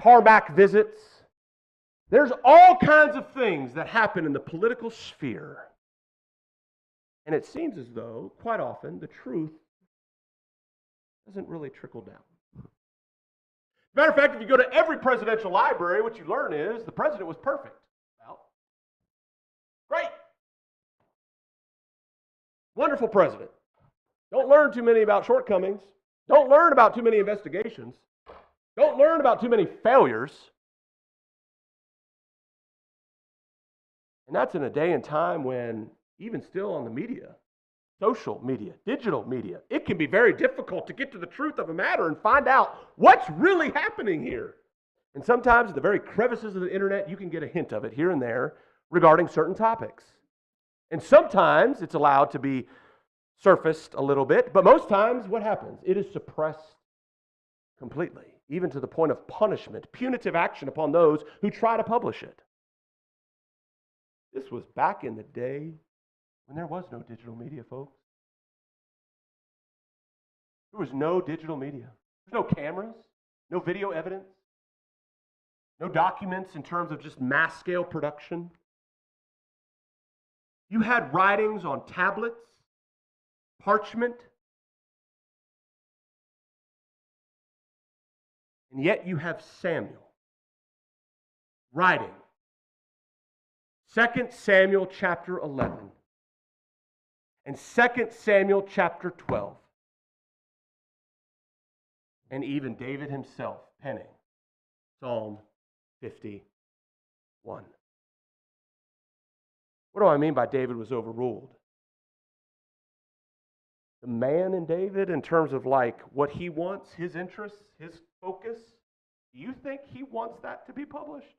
tarmac visits. There's all kinds of things that happen in the political sphere. And it seems as though, quite often, the truth doesn't really trickle down. Matter of fact, if you go to every presidential library, what you learn is the president was perfect. Well, great. Wonderful president. Don't learn too many about shortcomings. Don't learn about too many investigations. Don't learn about too many failures. And that's in a day and time when, even still on the media, social media, digital media, it can be very difficult to get to the truth of a matter and find out what's really happening here. And sometimes in the very crevices of the internet, you can get a hint of it here and there regarding certain topics. And sometimes it's allowed to be surfaced a little bit, but most times what happens? It is suppressed completely, even to the point of punishment, punitive action upon those who try to publish it. This was back in the day when there was no digital media, folks. There was no digital media. There's no cameras, no video evidence, no documents in terms of just mass-scale production. You had writings on tablets, parchment, and yet you have Samuel writing 2 Samuel chapter 11 and 2 Samuel chapter 12, and even David himself penning Psalm 51. What do I mean by David was overruled? The man in David, in terms of like what he wants, his interests, his focus, do you think he wants that to be published?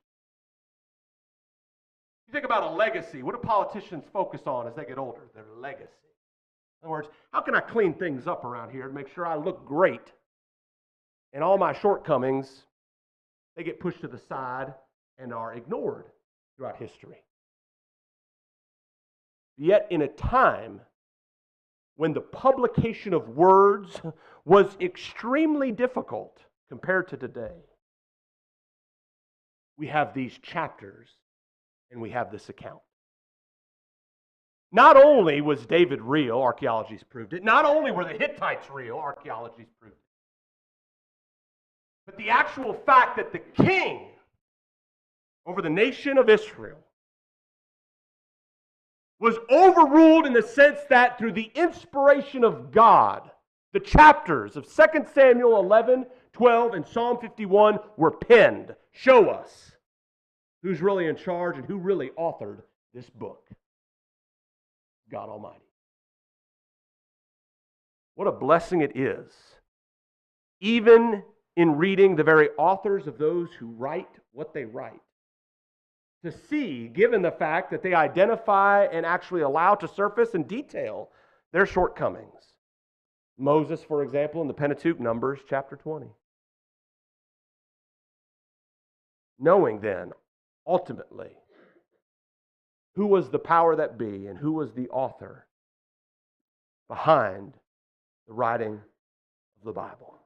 You think about a legacy. What do politicians focus on as they get older? Their legacy. In other words, how can I clean things up around here to make sure I look great? And all my shortcomings, they get pushed to the side and are ignored throughout history. Yet in a time when the publication of words was extremely difficult compared to today, we have these chapters and we have this account. Not only was David real, archaeology's proved it. Not only were the Hittites real, archaeology's proved it. But the actual fact that the king over the nation of Israel was overruled in the sense that through the inspiration of God, the chapters of 2 Samuel 11, 12, and Psalm 51 were penned. Show us who's really in charge and who really authored this book. God Almighty. What a blessing it is, even in reading the very authors of those who write what they write, to see, given the fact that they identify and actually allow to surface and detail their shortcomings. Moses, for example, in the Pentateuch, Numbers chapter 20. Knowing then, ultimately, who was the power that be and who was the author behind the writing of the Bible.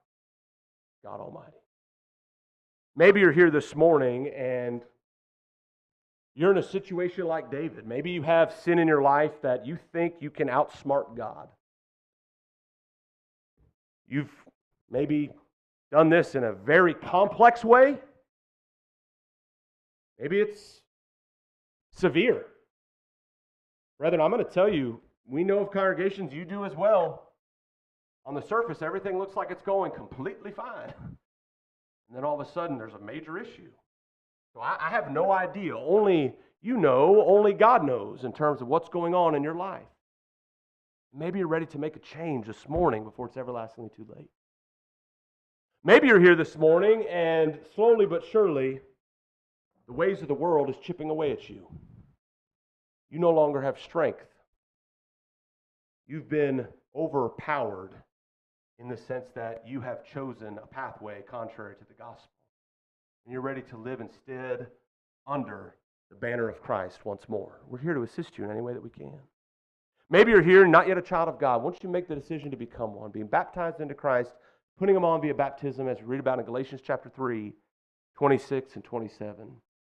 God Almighty. Maybe you're here this morning and you're in a situation like David. Maybe you have sin in your life that you think you can outsmart God. You've maybe done this in a very complex way. Maybe it's severe. Brethren, I'm going to tell you, we know of congregations, you do as well. On the surface, everything looks like it's going completely fine. And then all of a sudden, there's a major issue. So I have no idea. Only you know, only God knows in terms of what's going on in your life. Maybe you're ready to make a change this morning before it's everlastingly too late. Maybe you're here this morning and slowly but surely, the ways of the world is chipping away at you. You no longer have strength. You've been overpowered in the sense that you have chosen a pathway contrary to the gospel. And you're ready to live instead under the banner of Christ once more. We're here to assist you in any way that we can. Maybe you're here, not yet a child of God. Once you make the decision to become one, being baptized into Christ, putting Him on via baptism, as we read about in Galatians chapter 3, 26 and 27.